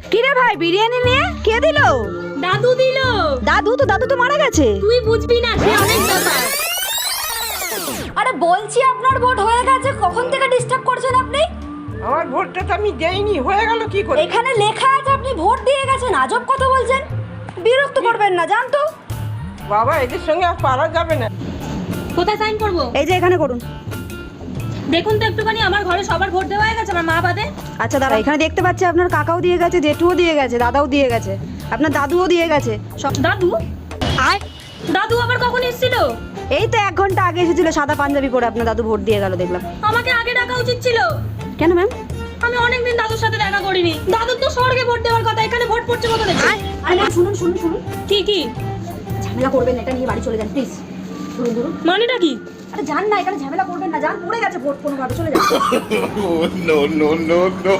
কিরে ভাই, বিরিয়ানি নিয়ে কে দিল? দাদু দিল। দাদু তো মারা গেছে। তুই বুঝবি না, সে অনেক ব্যাপার। আরে বলছি আপনার ভোট হয়ে গেছে, কখন থেকে ডিস্টার্ব করছেন আপনি? আমার ভোটটা তো আমি দেইনি, হয়ে গেল কি করে? এখানে লেখা আছে আপনি ভোট দিয়ে গেছেন, আজব কথা বলছেন। বিরক্ত করবেন না, জান তো। বাবা, এদের সঙ্গে আর পারা যাবে না। কোথায় সাইন করবো? এই যে এখানে করুন। দেখুন তো একটুখানি, আমার ঘরে সবার ভোট দেওয়া হয়ে গেছে, আমার মা বাদে। আচ্ছা দাঁড়া, এখানে দেখতে পাচ্ছি আপনার কাকাও দিয়ে গেছে, জেঠুও দিয়ে গেছে, দাদাও দিয়ে গেছে, আপনার দাদুও দিয়ে গেছে সব। দাদু? দাদু আবার কখন এসেছিল? এই তো 1 ঘন্টা আগে এসেছিল, সাদা পাঞ্জাবি পরে আপনার দাদু ভোট দিয়ে গেল দেখলাম। আমাকে আগে ডাকা উচিত ছিল। কেন ম্যাম? আমি অনেকদিন দাদুর সাথে দেখা করিনি। দাদুর তো স্বর্গে ভোট দেওয়ার কথা, এখানে ভোট পড়ছে কত দেখি। আরে ম্যাম শুনুন শুনুন শুনুন, কি কি ঝামেলা করবেন না, এটা নিয়ে বাড়ি চলে যান প্লিজ। শুনুন ধরুন। মানেটা কি? আরে যান না, এখানে ঝামেলা করবেন না, যান, পড়ে গেছে ভোট কোনোভাবে, চলে যান। no, no, no, no.